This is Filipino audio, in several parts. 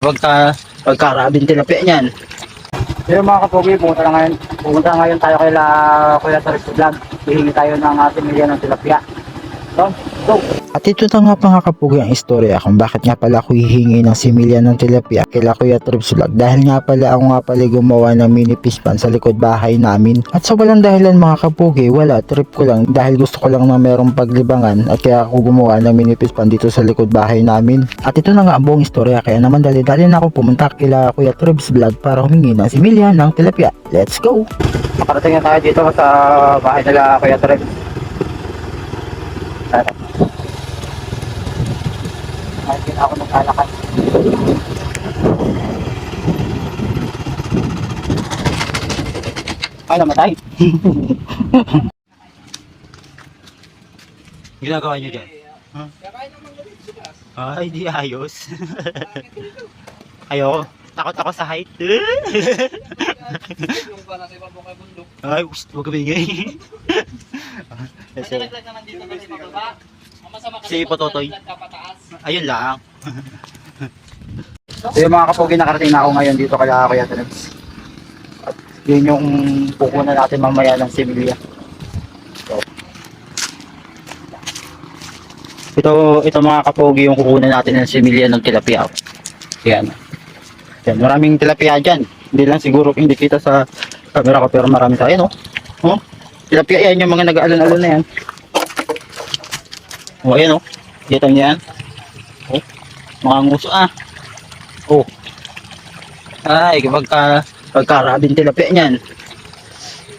Pagkarabing tilapia niyan. Pero mga kapogi, pumunta ngayon tayo kay Kuya Toris Vlog. Hihingi tayo ng milyon ng tilapia. So, go! At ito na nga mga kapugi ang istorya kung bakit nga pala ako hihingi ng similya ng tilapia kila Kuya Trips Vlog. Dahil nga pala ako nga pala gumawa ng mini fish pan sa likod bahay namin. At sa walang dahilan mga kapugi, wala, trip ko lang dahil gusto ko lang na merong paglibangan at kaya ako gumawa ng mini fish pan dito sa likod bahay namin. At ito na nga ang buong istorya, kaya naman dali-dali na ako pumunta kila Kuya Trips Vlog para humingi ng similya ng tilapia. Let's go! Makarating na tayo dito sa bahay nila Kuya Trips. Kahit ako naglalakad. Ay, namatay. Ginagawa niyo dyan? Huh? Ay, di ayos. Ayoko. Takot ako sa height. Ay, huwag ka bigay. Nalaglag naman dito kasi mababa. Masama kasi Si Pototoy. pataas. Ayun lang. So yung mga kapogi, nakarating na ako ngayon dito kaya Kuya Trips. At yun yung pukunan natin mamaya ng similya. So, ito mga kapogi yung kukunan natin ng similya ng tilapia. Yan. Yan, maraming tilapia dyan. Hindi lang siguro hindi kita sa camera ko pero marami tayo, no? Oh, tilapia yan, yung mga nag-aalon-alon na yan. Oh, ayan, oh. Kita niyo yan? Oh, mga nguso, ah. Oh. Ay, pagkarabing tilapia niyan.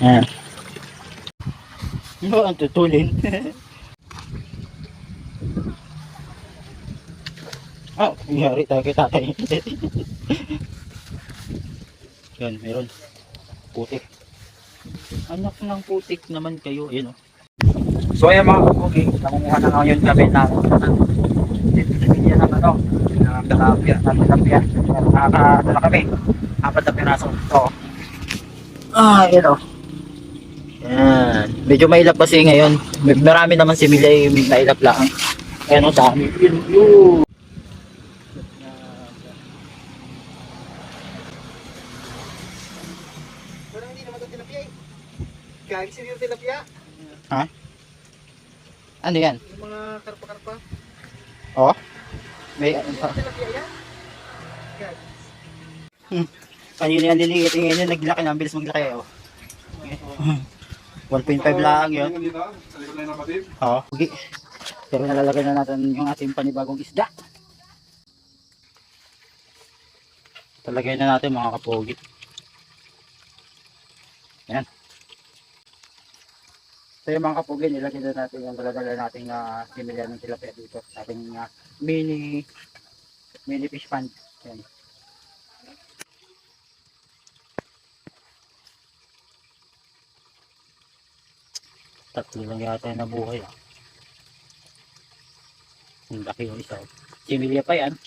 Ayan. Oh, ang tutulin. Ah, nangyari tayo kay tatay. Yan, meron. Putik. Anak ng putik naman kayo. Ayan, oh. So ayan mga kapogi, nangunguha na ngayon kami ng yan ng ano, ng tilapia. Nakakadala kami, 4 na piraso. So, ayan, oh. Yan, medyo mailap kasi ngayon. Marami naman si Milay, mailap lang. Ayan, oh, dami. Yun. Pero hindi naman ito tilapia eh. Gagising yung tilapia. Ha? Ano yan? Yung mga karpa-karpa. Oh? May ano pa? Tilapia yan. Kanina yan liliit, ngayon yung naglaki na, ang bilis maglaki, oh. 1.5 lang yun. Oo. Okay. Pero nalalagay na natin yung ating panibagong isda. Talagay na natin mga kapogi. Yan. So yung mga kapogi, nilagay na natin yung daladala nating similya ng tilapia dito. Ating mini fish pond. Yan. Tatlo lang yata na buhay, ah. Ang laki yung isa. Similya pa yan.